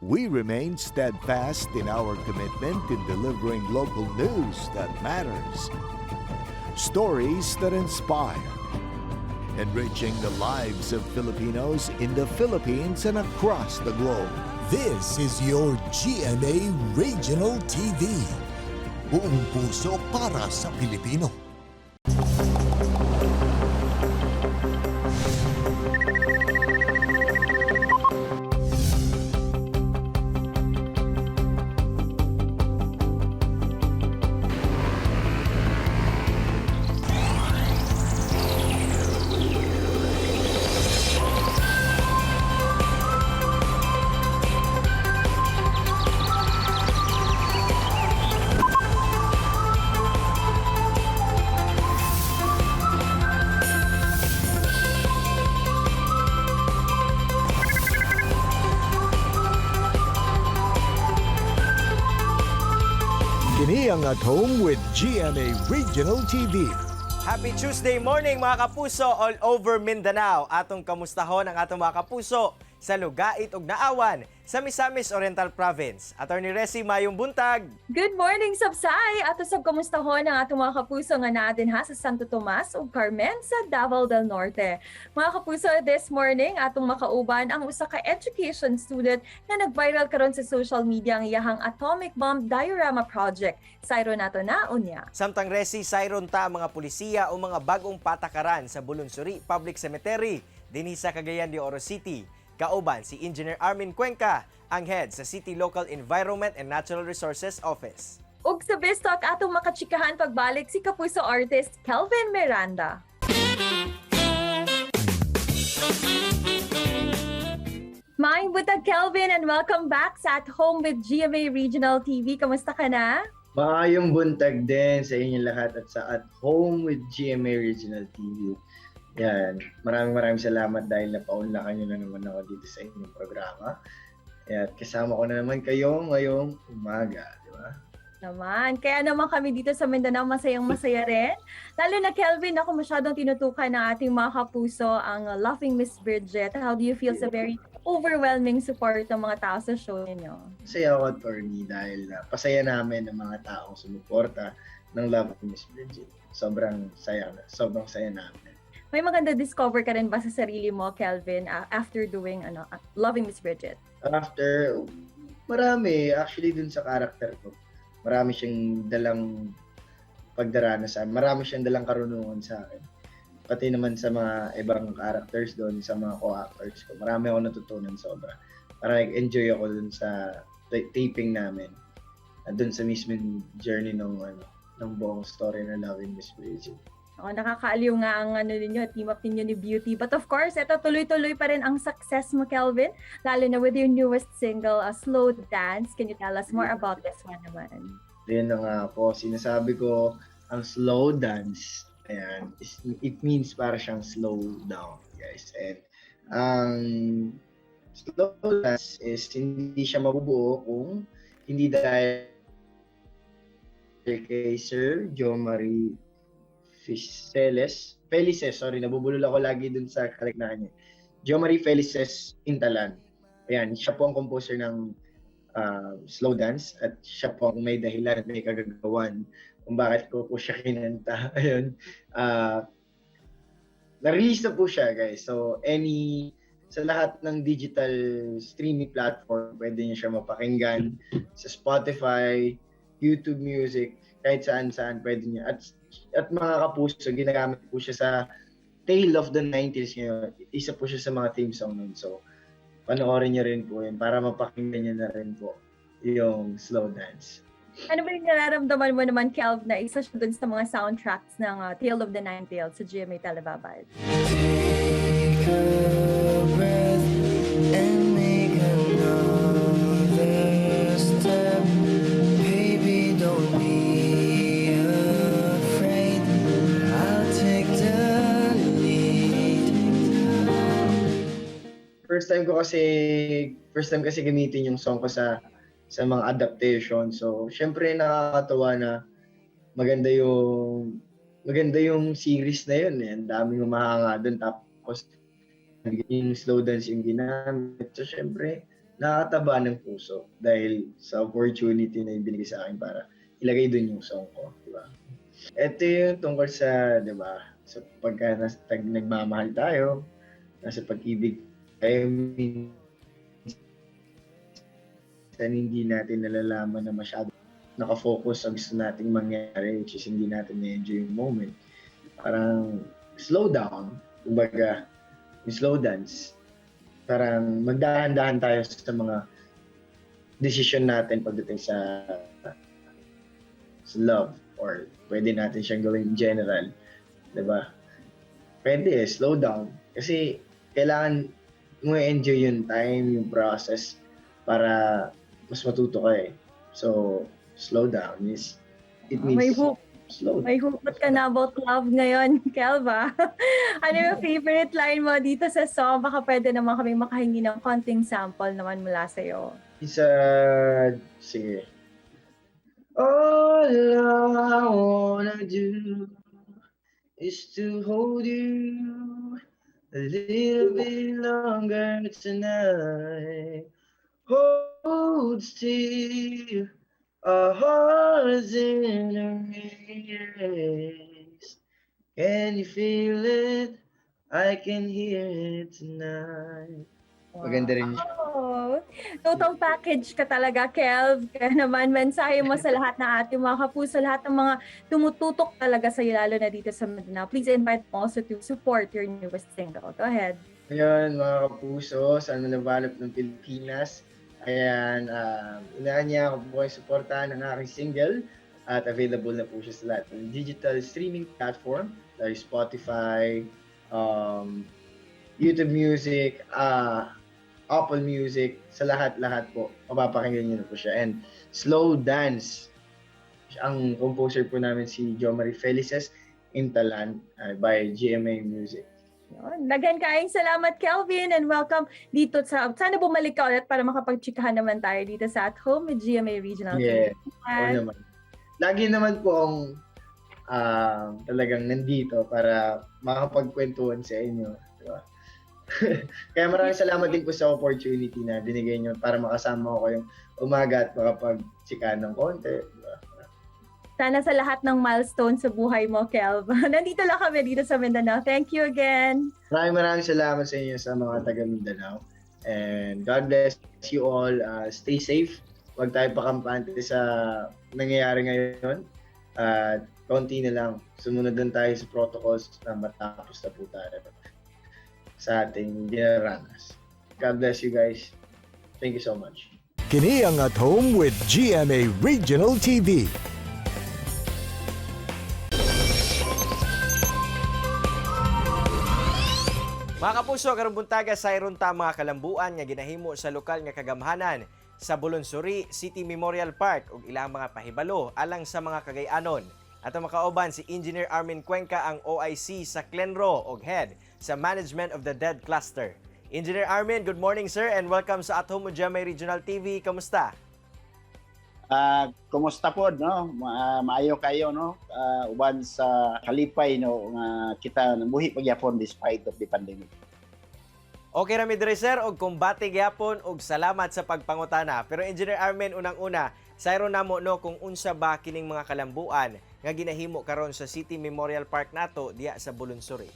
We remain steadfast in our commitment in delivering local news that matters, stories that inspire, enriching the lives of Filipinos in the Philippines and across the globe. This is your GMA Regional TV. Buong puso para sa Pilipino. Kini ang At Home with GMA Regional TV. Happy Tuesday morning mga kapuso all over Mindanao. Atong kamustahon ang atong mga kapuso sa Lugait ug Naawan sa Misamis Oriental Province. Attorney Resi Mayong Buntag. Good morning, Sabsay! Ato sab kamustahon ang atong mga kapuso nga natin ha sa Santo Tomas ug Carmen sa Davao del Norte. Mga kapuso, this morning atong makauban ang usa ka education student na nag-viral karon sa social media ang iyahang atomic bomb diorama project. Sayro nato na unya. Samtang Resi sayron ta ang mga pulisiya o mga bagong patakaran sa Bulunsuri Public Cemetery dinhi sa Cagayan de Oro City. Kauban si Engineer Armin Cuenca, ang head sa City Local Environment and Natural Resources Office. Ug sa Bistok atong makachikahan pagbalik si kapuso artist Kelvin Miranda. Maayong buntag, Kelvin, and welcome back sa At Home with GMA Regional TV. Kamusta ka na? Maayong buntag din sa inyong lahat at sa At Home with GMA Regional TV. Yan, maraming salamat dahil napaunlakan nyo na naman ako dito sa inyong programa. At kasama ko na naman kayo ngayong umaga, di ba? Naman. Kaya naman kami dito sa Mindanao masayang-masaya rin. Lalo na, Kelvin, ako masyadong tinutukan ng ating mga kapuso ang Laughing Miss Bridget. How do you feel sa very overwhelming support ng mga tao sa show ninyo? Masaya ako, attorney, dahil pasaya namin ang mga taong sumuporta ng Laughing Miss Bridget. Sobrang saya namin. May maganda discover ka rin ba sa sarili mo, Kelvin, after doing Loving Miss Bridget? After, marami. Actually, dun sa character ko, marami siyang dalang pagdaranasan. Marami siyang dalang karunungan sa akin. Pati naman sa mga ibang characters doon, sa mga co-actors ko. Marami ako natutunan sobra. Parang enjoy ako dun sa taping namin. At dun sa mismong journey ng buong story na Loving Miss Bridget. Nakakaaliw nga ang ninyo, team up ninyo ni Beauty. But of course, ito tuloy-tuloy pa rin ang success mo, Kelvin. Lalo na with your newest single, Slow Dance. Can you tell us more about this one naman? Yun na nga po, sinasabi ko, ang slow dance, ayan, it means para siyang slow down, guys. And ang slow dance is hindi siya mabubuo kung hindi dahil kay Sir Jo Marie Felices, nabubulol ako lagi dun sa kaliknahan niya. Jo Marie Felices Intalan. Ayan, siya po ang composer ng slow dance at siya po ang may dahilan at may kagagawan kung bakit ko po siya kinanta. Ayun. Na-release na po siya, guys. So, sa lahat ng digital streaming platform, pwede niyo siya mapakinggan. Sa Spotify, YouTube Music, kahit saan-saan pwede niyo. At mga kapuso, ginagamit po siya sa Tale of the 90s ngayon. Isa po siya sa mga theme song nun. So, panoorin niyo rin po yun para mapakinggan niyo na rin po yung slow dance. Ano ba yung nararamdaman mo naman, Kelv, na isa siya dun sa mga soundtracks ng Tale of the Nine Tails sa GMA Telebabad? Take a breath and make another step. Baby, don't be afraid. I'll take the lead. First time kasi gamitin yung song ko sa mga adaptation. So, syempre nakakatawa na maganda yung series na yun. Ang daming humahanga doon. Tapos, yung slow dance yung ginamit. So, syempre, nakakataba ng puso dahil sa opportunity na ibinigay sa akin para ilagay doon yung song ko, di ba? Ito yung tungkol sa, di ba, sa pagka nagmamahal tayo, nasa pag-ibig tayo, minsan hindi natin nalalaman na masyado nakafocus sa gusto nating mangyari, which is hindi natin na-enjoy yung moment. Parang slow down, kumbaga, yung slow dance. Parang magdahan-dahan tayo sa mga decision natin pagdating sa love, or pwede natin siyang gawin in general, diba? Pwede slow down. Kasi kailangan mo enjoy yung time, yung process para mas matuto ka eh. So, slow down is, it means May hope. slow down. May hugot ka na about love ngayon, Kelva. Ano yung favorite line mo dito sa song? Baka pwede naman kami makahingi ng konting sample naman mula sa'yo. Isa, sige. All I wanna do is to hold you a little bit longer tonight. Hold still, our hearts in a race. Can you feel it? I can hear it tonight. Maganda rin siya. Oh, total package ka talaga, Kelv. Kaya naman, mensahe mo sa lahat ng ating mga kapuso, lahat ng mga tumututok talaga sa iyo, lalo na dito sa Mindanao. Please invite them also to support your newest single. Go ahead. Ngayon, mga kapuso, saan malabalap ng Pilipinas. Ayan, inahan niya ako po kayo supportahan ng aking single at available na po siya sa lahat ng digital streaming platform like Spotify, YouTube Music, Apple Music, sa lahat-lahat po. Mapapakinggan niyo na po siya. And Slow Dance, ang composer po namin si Jo Marie Felices Intalan by GMA Music. Dagan kaayong salamat, Kelvin, and welcome dito sa... Sana bumalik ka ulit para makapagchikahan naman tayo dito sa At Home with GMA Regional Yeah, TV. oo naman. Lagi naman po akong talagang nandito para makapagkwentuhan sa inyo. Diba? Kaya maraming salamat din po sa opportunity na binigay nyo para makasama ko kayong umaga at makapagchikahan ng konti. Diba? Sana sa lahat ng milestone sa buhay mo, Kelv. Nandito lang kami dito sa Mindanao. Thank you again. Maraming salamat sa inyo sa mga taga Mindanao. And God bless you all. Stay safe. Huwag tayo pakampante sa nangyayari ngayon. At konti na lang. Sumunod din tayo sa protocols na matapos na po tayo sa ating dinaranas. God bless you guys. Thank you so much. Kini ang At Home with GMA Regional TV. Mga kapuso, karong buntaga sayron ta mga kalambuan nga ginahimo sa lokal nga kagamhanan sa Bulonsuri City Memorial Park ug ilang mga pahibalo alang sa mga kagay-anon. Ato makauban si Engineer Armin Cuenca, ang OIC sa Clenro ug head sa Management of the Dead Cluster. Engineer Armin, good morning sir and welcome sa At Home with GMA Regional TV. Kamusta? Kumusta po, no? Maayo kayo, no? Uban sa kalipay, no? Kita nabuhi pagyapon despite of the pandemic. Okay ra mi diri sir og kumbati gyapon og salamat sa pagpangutana. Pero Engineer Armin, unang-una, sayro namo no kung unsa ba kining mga kalambuan nga ginahimo karon sa City Memorial Park nato diya sa Bulonsuri.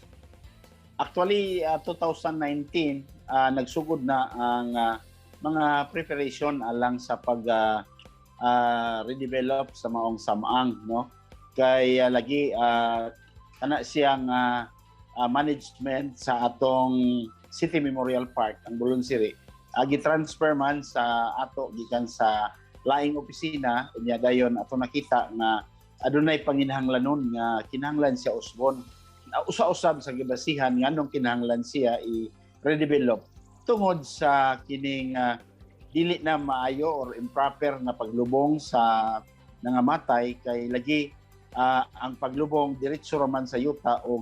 Actually, 2019 nagsugod na ang mga preparation alang sa pag redevelop sa maong samaang, no? Kay lagi kana siyang management sa atong City Memorial Park ang Bulonsiri. Gi-transfer man sa ato gikan sa laing opisina unya dayon ato nakita nga adunay panginahanglanon nga kinahanglan siya usbon. Usa-usab sa gibasihan nganong kinahanglan siya i-redevelop tungod sa kining dili na maayo or improper na paglubong sa nangamatay kay lagi ang paglubong diretso raman sa yuta o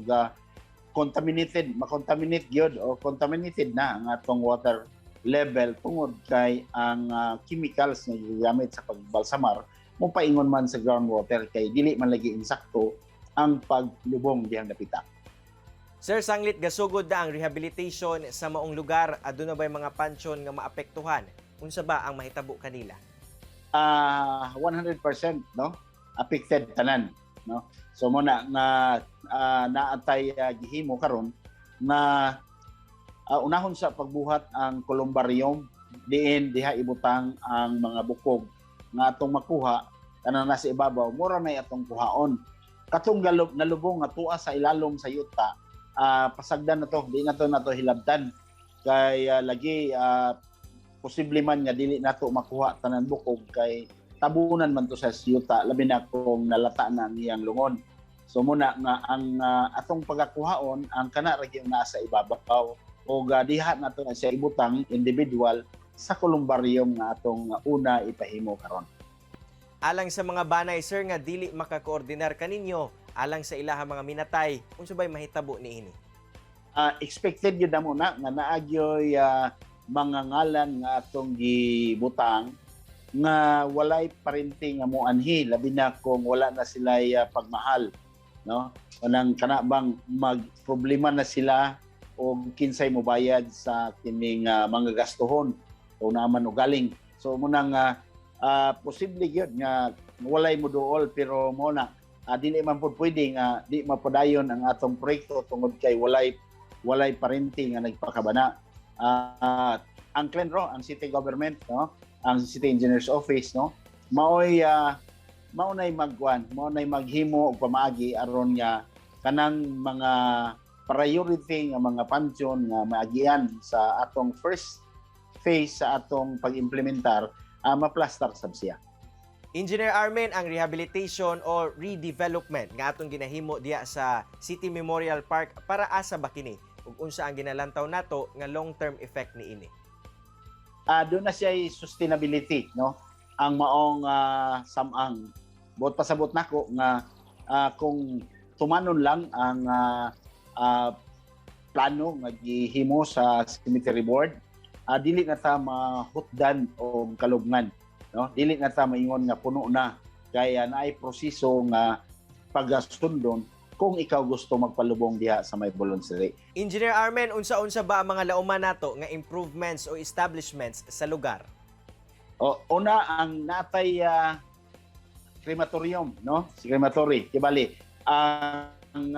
makontaminate gyud o contaminated na ang atong water level tungod kay ang chemicals na gigamit sa pagbalsamar mo paingon man sa groundwater kay dili man lagi insakto ang paglubong dihang dapita. Sir, sanglit gasugod na ang rehabilitation sa maong lugar. Aduna ba'y mga pansyon nga maapektuhan Unsa ba ang mahitabo kanila? 100% no, affected tanan, no. So mo na naatay gihimo karon na unahon sa pagbuhat ang columbarium diha ibutang ang mga bukog nga atong makuha kanang nasa ibabaw, mura na atong kuhaon. Katong nalubong nga tuwa sa ilalom sa yuta, pasagdan na to, di na to hilabtan kay lagi posible man nga dili nato makuha tanan bukog kay tabunan man to sa yuta, labi na kung nalata na niyang lungon. So muna nga ang atong pagakuhaon ang kana ra gyud naa sa ibabaw o diha nato na siya ibutang individual sa columbarium nga atong una ipahimo karon. Alang sa mga banay sir nga dili makakoordinar kaninyo alang sa ilahang mga minatay, unsa bay mahitabo niini? Expected yun na muna nga naagyoy mga ngalan nga atong gibutang nga walay parinting nga moanhi, labi na kung wala na sila pagmahal, no? Kanang kana bang magproblema na sila o kinsay mobayad sa kining mga gastuhon o naman ugaling. So muna nga posible gyud nga walay moduol pero mo na dili man pud pwede nga di mapadayon ang atong proyekto tungod kay walay parinting nga nagpakabana. Ang CLENRO, ang city government, no, ang city engineer's office, no, maoy maghimo og pamaagi aron nga kanang mga priority nga mga pansyon nga maagian sa atong first phase sa atong pag-implementar maplastar sab siya. Engineer Armin, ang rehabilitation o redevelopment nga atong ginahimo diya sa City Memorial Park para asa ba kini? Ug unsa ang ginalantaw nato nga long-term effect niini? Doon na siya sustainability, no? Ang maong samang. Buot pasabot nako nga kung tumanon lang ang plano nga gihimo sa cemetery board, dili na ta mahutdan o kalugnan, no? Dili na ta maingon nga puno na kaya naay proseso nga pagasundon kung ikaw gusto magpalubong diha sa may Bolonsiri. Engineer Armin, unsa-unsa ba ang mga lauman nato nga improvements o establishments sa lugar? Una ang natay crematorium, no? Si crematory, kibali. Ang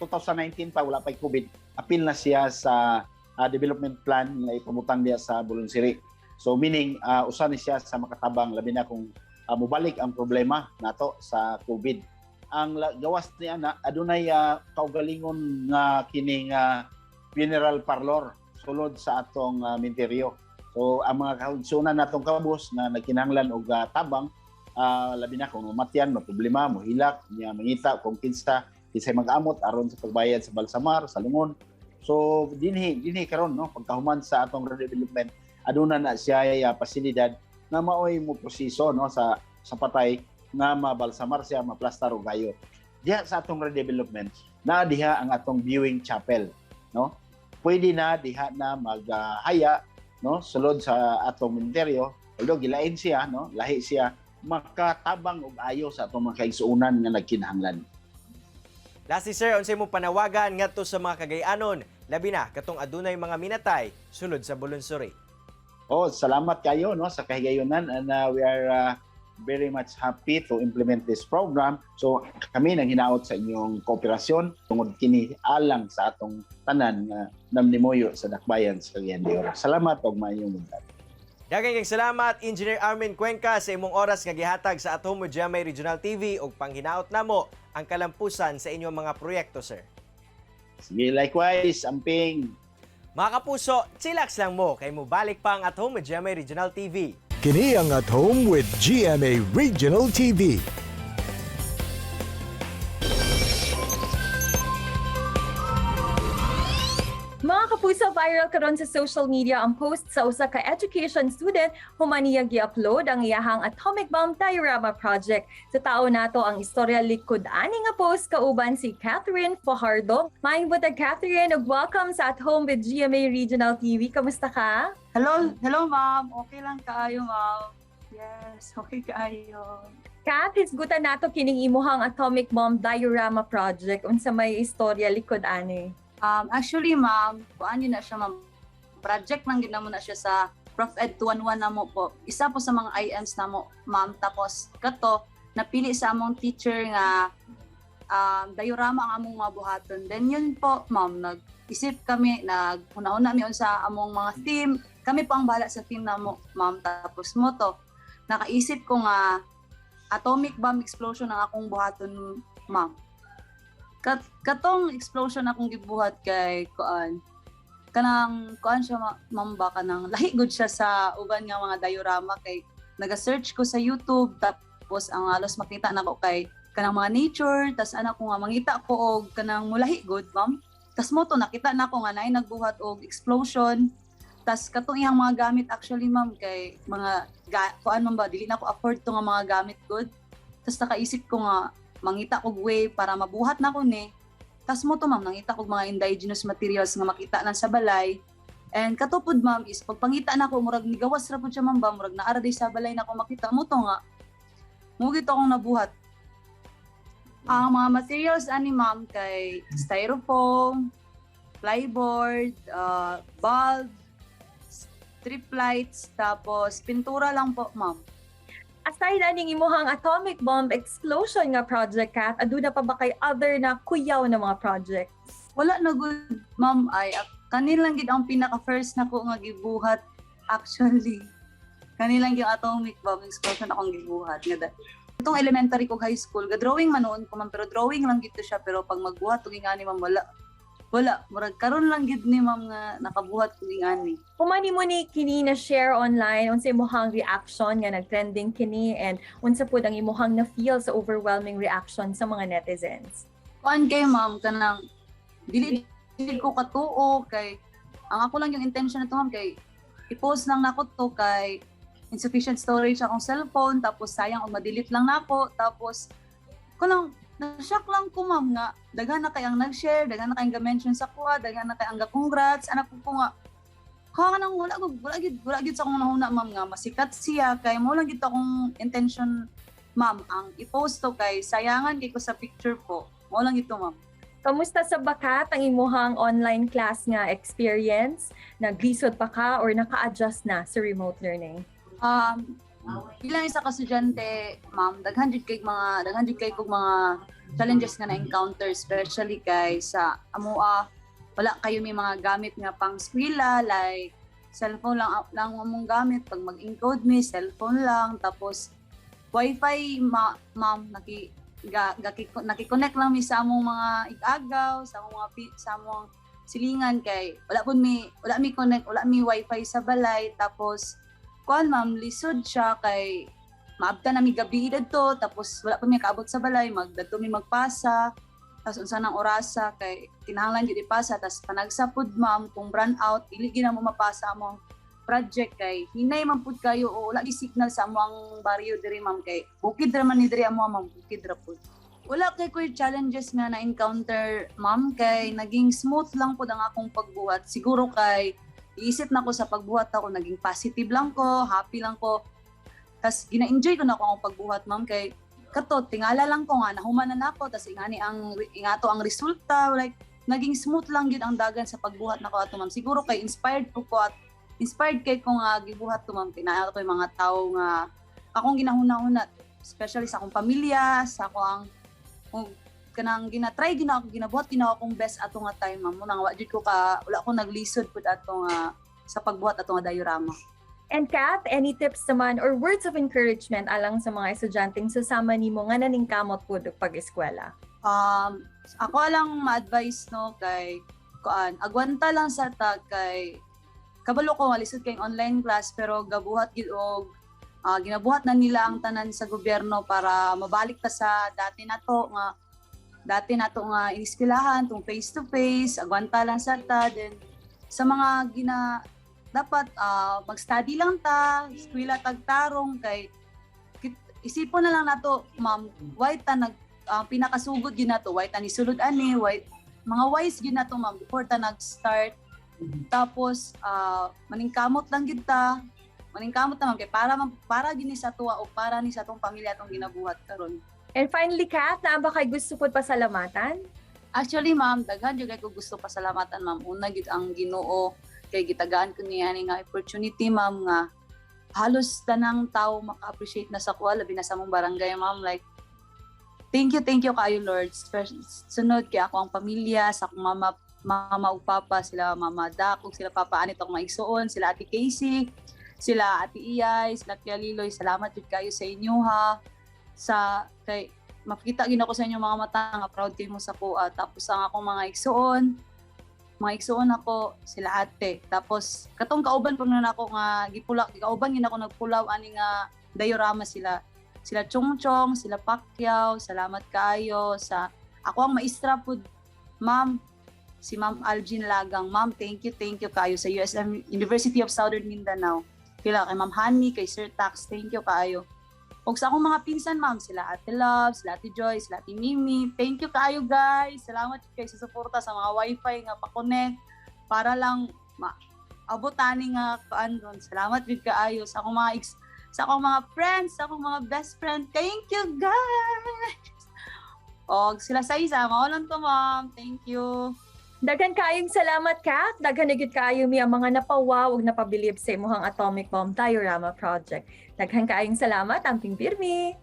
2019 pa wala pa COVID, apil na siya sa development plan nga ipamutang diha sa Bolonsiri. So meaning usa ni siya sa makatabang labi na kung mubalik ang problema nato sa COVID. Ang gawas niya na adunay kaugalingon nga kining funeral parlor sulod sa atong menteryo. So ang mga kaigsunan natong kabus na nagkinahanglan og tabang labi na kung matyan, problema, mohilak, niya mangita kung kinsay mag-amot aron sa pagbayad sa balsamar, sa lungon. So dinhi karon no pagkahuman sa atong redevelopment aduna na siya pasilidad nga maoy mo proseso no sa patay nga mabalsamar siya, maplastar og gayo. Diha sa atong redevelopment, na diha ang atong viewing chapel, no? Pwede na diha na maghaya, no, sulod sa atong menteryo, although gilain siya, no, lahi siya, makatabang og ayo sa atong mga kaigsuonan nga nagkinahanglan. Lastly sir, unsay mo panawagan ngadto sa mga Cagayanon, labi na katong adunay mga minatay sulod sa Bolonsiri? Salamat kayo no sa kahigayonan and we are very much happy to implement this program. So kami nang hinaot sa inyong kooperasyon tungod kini alang sa atong tanan nga namnimuyo sa dakbayan sa Cagayan de Oro. Salamat og maayong buntag. Daghang salamat Engineer Armin Cuenca sa imong oras nga gihatag sa Atomo GMA Regional TV ug panghinaot namo ang kalampusan sa inyong mga proyekto sir. Sige, likewise, amping. Mga kapuso, chillax lang mo kay mo balik pa ang Atomo GMA Regional TV. Kini ang At Home with GMA Regional TV. Mga kapuso, viral karon sa social media ang post sa usa ka education student human niya gi-upload ang iyahang atomic bomb diorama project. Sa taon nato ang istorya likod ani nga post kauban si Catherine Fajardo. Maayong buntag Catherine ug welcome sa At Home with GMA Regional TV. Kamusta ka? Hello ma'am. Okay lang kaayo ma'am. Yes, okay kaayo. Kat, hisgutan nato kining imuhang atomic bomb diorama project unsa may istorya likod ani. Actually ma'am, kuan na siya ma'am. Project lang gid na siya sa Prof. Ed 211 na mo po. Isa po sa mga IMs na mo, ma'am. Tapos kato, napili sa among teacher nga diorama ang among mga buhaton. Then yun po, ma'am, nag-isip kami, nag-una-una mi sa among mga theme. Kami po ang bahala sa theme na mo, ma'am. Tapos mo to, nakaisip ko nga atomic bomb explosion ang akong buhaton, ma'am. Katong explosion akong gibuhat kay kuan siya ma'am ba kanang lahi gud siya sa uban nga mga diorama kay naga-search ko sa YouTube tapos ang alos makita nako kay kanang mga nature tas ana ko nga mangita ko og kanang mulahi gud ma'am tas mo to nakita nako nga naay nagbuhat og explosion tas katong iyang mga gamit actually ma'am kay mga kuan man ba dili na ko afford to nga mga gamit gud tas nakaisip ko nga mangita og way para mabuhat nako ni. Tas mo to ma'am, nangita ko mga indigenous materials nga makita na sa balay. And katupod ma'am is pagpangita na ko murag nigawas ra pud siya ma'am ba murag naara day sa balay na ko makita mo to nga. Mugit akong nabuhat. Ang mga materials ani ma'am kay styrofoam, plyboard, bulb, strip lights, tapos pintura lang po ma'am. Aside aning imuhang atomic bomb explosion nga project, Kat, aduna pa ba kay other na kuyaw na mga projects? Wala na good ma'am ay kanilang gid ang pinaka first na ko nga gibuhat actually. Kanilang yung atomic bomb explosion akong gibuhat nga itong elementary ko high school ga drawing man noon ko man pero drawing lang gid to siya pero pag magbuhat ug ingani ma'am wala murag karon lang gid ni ma'am nga nakabuhat ug ingani. Kumani mo ni kini na share online unsa imuhang reaction nga nagtrending kini and unsa pud ang imuhang na feel sa overwhelming reaction sa mga netizens? Kuan kay ma'am kanang dili ko katuo kay ang ako lang yung intention nito ma'am kay i-post lang nako to kay insufficient storage akong cellphone tapos sayang og ma-delete lang nako tapos kunang na-shock lang ko ma'am nga daghan na kay ang nag-share, daghan na kay ang ga-mention sa kuha, daghan na kay ang ga-congrats, anak ko nga nang wala gid sa akong nahuna ma'am nga masikat siya kay mo lang gid akong intention ma'am ang i-post to kay sayangan kay ko sa picture po. Mo lang ito ma'am. Kamusta sa bakat ang imuhang online class nga experience? Naglisod pa ka or naka-adjust na sa remote learning? Bilang isa ka estudyante, ma'am, daghan jud kay kog mga challenges nga na-encounter, especially kay sa amoa wala kayo may mga gamit nga pang eskwela like cellphone lang among gamit pag mag-encode mi cellphone lang tapos wifi ma'am nakikonnect lang mi sa among mga igagaw sa among silingan kay wala mi connect wala mi wifi sa balay tapos kuan ma'am lisod siya kay maabta na mi gabi didto tapos wala pa mi kaabot sa balay magdadto mi magpasa tapos unsa nang orasa kay kinahanglan gyud ipasa tapos panagsapod ma'am kung brand out dili gyud na mo mapasa among project kay hinay man pud kayo o wala gi signal sa among baryo diri ma'am kay bukid ra man ni diri amo ma'am bukid ra pud. Wala kay ko challenges nga na encounter ma'am kay naging smooth lang pud ang akong pagbuhat siguro kay iisip na ko sa pagbuhat ako, naging positive lang ko, happy lang ko. Tapos gina-enjoy ko na ako ang pagbuhat, ma'am, kay kato, tingala lang ko nga, nahumanan ako, tapos ingato ang resulta, like, naging smooth lang yun ang dagan sa pagbuhat na ko ato, ma'am. Siguro kay inspired kay ko nga gibuhat to, ma'am. Pinaaral ko yung mga tao nga, akong ginahuna-una, especially sa akong pamilya, sa akong kanang ginabuhat akong best ato nga time ma'am mo nang wala ko naglisod pud ato nga sa pagbuhat ato nga diorama. And Kat, any tips naman or words of encouragement alang sa mga estudyanteng sasama nimo nga naningkamot pud pag-eskwela? Ako lang ma-advise no kay agwanta lang sa tag kay kabalo ko lisod kay online class pero gabuhat gid og ginabuhat na nila ang tanan sa gobyerno para mabalik ta sa dati nato nga iniskwilahan tong face to face agwanta lang sa ta then sa mga dapat mag-study lang ta eskwela tagtarong kay isipon na lang nato ma'am why ta pinakasugod gyud nato why ta ni sulod ani why mga wise gyud nato ma'am before ta nag-start tapos maningkamot lang gyud ta ma'am kay para gini sa tuwa o para ni sa tong pamilya tong ginabuhat karon. And finally, Kat, naa ba kay gusto pud pasalamatan? Actually, ma'am, daghan jud kay ko gusto pasalamatan, ma'am. Una gid ang Ginoo kay gitagaan ko niya nga opportunity ma'am nga halos tanang tao maka-appreciate na sa kuha labi na sa mong barangay ma'am like thank you kayo Lord. Sunod kay ako ang pamilya sa akong mama ug papa, sila mama Dak ug sila papa Anit akong maigsuon, sila Ate Casey, sila Ate Iyay, sila Tia Liloy, salamat jud kayo sa inyo ha. Sa kay makita gid ako sa inyo mga mata nga proud kayo mo sa kuha. Tapos ang akong mga igsuon ako sila ate. Tapos katong kauban pag na ako nga kauban gid ako nagpulaw ani nga diorama sila Chongchong, sila Pacquiao, salamat kayo sa ako ang maestra pud ma'am si Ma'am Algin Lagang. Ma'am, thank you kayo sa USM University of Southern Mindanao. Kila kay Ma'am Honey, kay Sir Tax, thank you kayo. Og sa akong mga pinsan ma'am, sila Ate Love, sila Ate Joy, sila Ate Mimi. Thank you kayo guys. Salamat kayo sa suporta sa mga wifi nga pa-connect para lang abotani nga kaandon. Salamat gid kaayo sa akong mga friends, sa akong mga best friend. Thank you guys. Og sila sa isa, maulon to ma'am. Thank you. Daghan kaayong salamat ka. Daghan na gid kaayo mi ang mga napawaw ug napabilib sa imong Atomic Bomb Diorama Project. Daghan kaayong salamat, Amping Pirmi.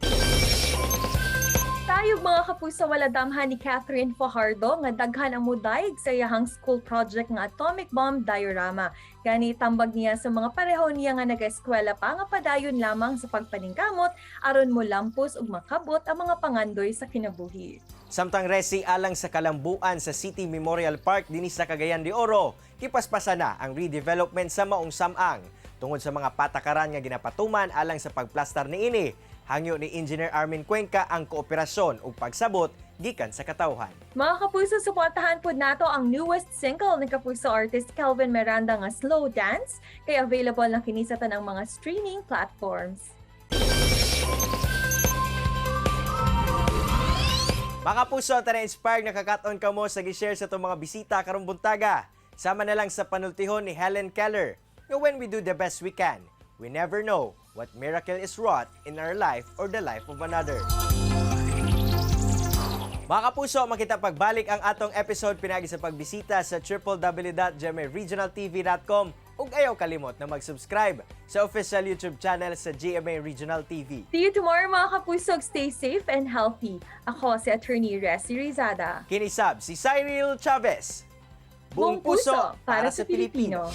Tayog mga kapuso wala damhan ni Catherine Fajardo nga daghan ang mudayeg sa iyahang school project nga Atomic Bomb Diorama. Gani tambag niya sa mga pareho niya nga nag-eskwela pa nga padayon lamang sa pagpaningkamot aron mo lampos ug makabot ang mga pangandoy sa kinabuhi. Samtang resi alang sa kalambuan sa City Memorial Park dinhi sa Cagayan de Oro, kipaspasa na ang redevelopment sa maong samang. Tungod sa mga patakaran nga ginapatuman alang sa pagplastar niini, hangyo ni Engineer Armin Cuenca ang kooperasyon ug pagsabot gikan sa katawhan. Mga kapuso, suportahan po nato ang newest single ni kapuso artist Kelvin Miranda nga Slow Dance, kay available na kini sa tanang mga streaming platforms. Mga puso, tara-inspired na kakaton ka mo sa gi-share sa itong mga bisita karong buntaga. Sama na lang sa panultihon ni Helen Keller, nga when we do the best we can, we never know what miracle is wrought in our life or the life of another. Mga kapuso, makita pagbalik ang atong episode pinagi sa pagbisita sa www.gmaregionaltv.com ug ayaw kalimot na mag-subscribe sa official YouTube channel sa GMA Regional TV. See you tomorrow mga kapuso. Stay safe and healthy. Ako si Attorney Resi Rizada. Kinisab si Cyril Chavez. Buong puso para sa Pilipino.